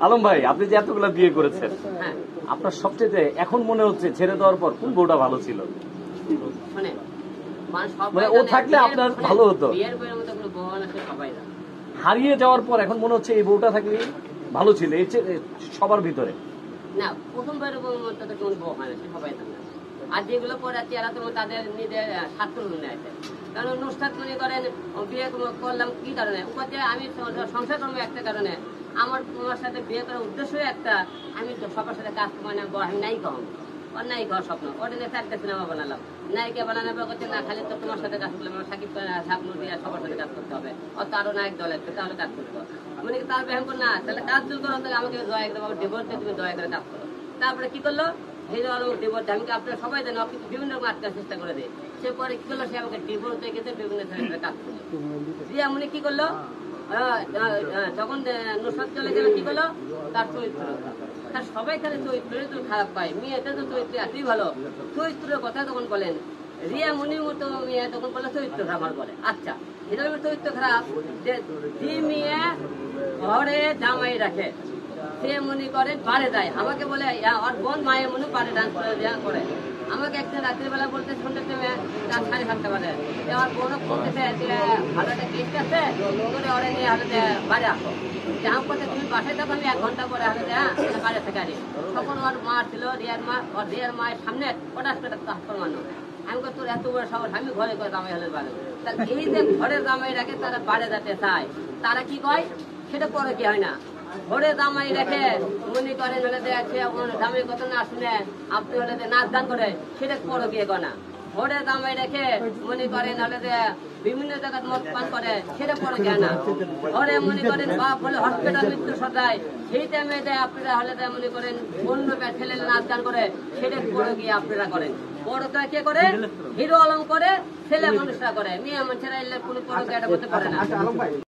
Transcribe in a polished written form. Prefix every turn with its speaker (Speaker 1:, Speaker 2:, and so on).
Speaker 1: আলম ভাই, আপনি যে এতগুলা বিয়ে করেছেন, আপনার সবচেয়ে এখন মনে হচ্ছে ছেড়ে দেওয়ার পর কোন বউটা ভালো ছিল? মানে ও থাকলে আপনার ভালো হতো। হারিয়ে যাওয়ার পর এখন মনে হচ্ছে এই বউটা থাকলে ভালো ছিল সবার ভিতরে।
Speaker 2: না, প্রথমবার বউ হয় না, সবাই থাকে। আর যেগুলো পরে এরা তো তাদের নিজের স্বার্থ নেয়। কারণ অনুষ্ঠান মনে করেন বিয়ে করলাম কি কারণে, আমি সংসার করবো একটা কারণে। আমার তোমার সাথে বিয়ে করার উদ্দেশ্য একটা, আমি সবার সাথে কাজ মানে আমি নায়িকা হব, ওর নায়িকা হওয়ার স্বপ্ন। ওটা নিয়ে একটা সিনেমা বানালাম, নায়িকা বানানো করছে না, খালি তো তোমার সাথে কাজ করলাম, সাকিব সাবনুর দিয়ে সবার সাথে কাজ করতে হবে, অত আরো নায়ক দল আছে, তাহলে কাজ করতে হবে। মানে তার ব্যায়াম করো না, তাহলে কাজ দূর করো, তাহলে আমাকে দয়া করে ডিভোর্স দিয়ে তুমি দয়া করে কাজ করো। তারপরে কি করলো, হিরো আলম ডিভোর্স, আমি আপনারা সবাই জানেন, কিন্তু বিভিন্ন রকম আটকার চেষ্টা করে দেয়। সে পরে কি করলো, সে আমাকে ডিভোর্স দিয়ে গেছে, বিভিন্ন ছেলেদের কাজ করলো। দিয়ে এমনি কি করলো, যখন নুসরাত চলে গেল কি করলো, তার চরিত্র, তার সবাই খালি চরিত্র খারাপ পায়। মেয়েটা তো চরিত্র এতই ভালো, চরিত্রের কথা তখন বলেন। রিয়া মনির মতো মেয়ে তখন বলে চরিত্র খারাপ বলে। আচ্ছা, হিরো চরিত্র খারাপ, যে মেয়ে ঘরে জামাই রাখে, সে মনে করে বারে যায়, আমাকে বলে ওর বোন মায়ের মনে বারে ডান্স করে। আমাকে একটা রাত্রিবেলা বলতে শুনতে 7:30 বাজে, আমার বোনও বলতেছে যে ভালো একটা গেস্ট আছে, ওরা নিয়ে হলে বাড়ি আসো। আমার কথা তুমি বাসায় তখন আমি 1 ঘন্টা পরে হলে বাড়ি থেকে আসি। তখন ওর মা ছিল, রিয়ার মা, ওর রিয়ার মায়ের সামনে ওটা মানুষ। আমি তোর এত বড় সাহস, আমি ঘরে করে জামাই হলে বাড়ি। তাহলে এই যে ঘরের জামাই রাখে, তারা বাড়ি যেতে চায়, তারা কি কয় সেটা পরে কি হয় না। ঘরে জামাই রেখে মনে করেন হলে জামাই কথা না শুনে আপনি হলে নাচ গান করে, সেটা পরে গিয়ে কনা। ঘরে জামাই রেখে মনে করেন হলে বিভিন্ন জায়গায় মদ পান করে, সেটা পরে গিয়ে না। ঘরে মনে করেন বাপ হলে হসপিটাল মৃত্যু সদায়, সেই টাইমে আপনারা হলে মনে করেন অন্য ছেলে নাচ গান করে, সেটা পরে গিয়ে আপনারা করেন। বড়টা কে করে, হিরো আলম করে, ছেলে মানুষরা করে, মেয়ে মানুষেরা এলে কোনো পরে এটা করতে পারে না।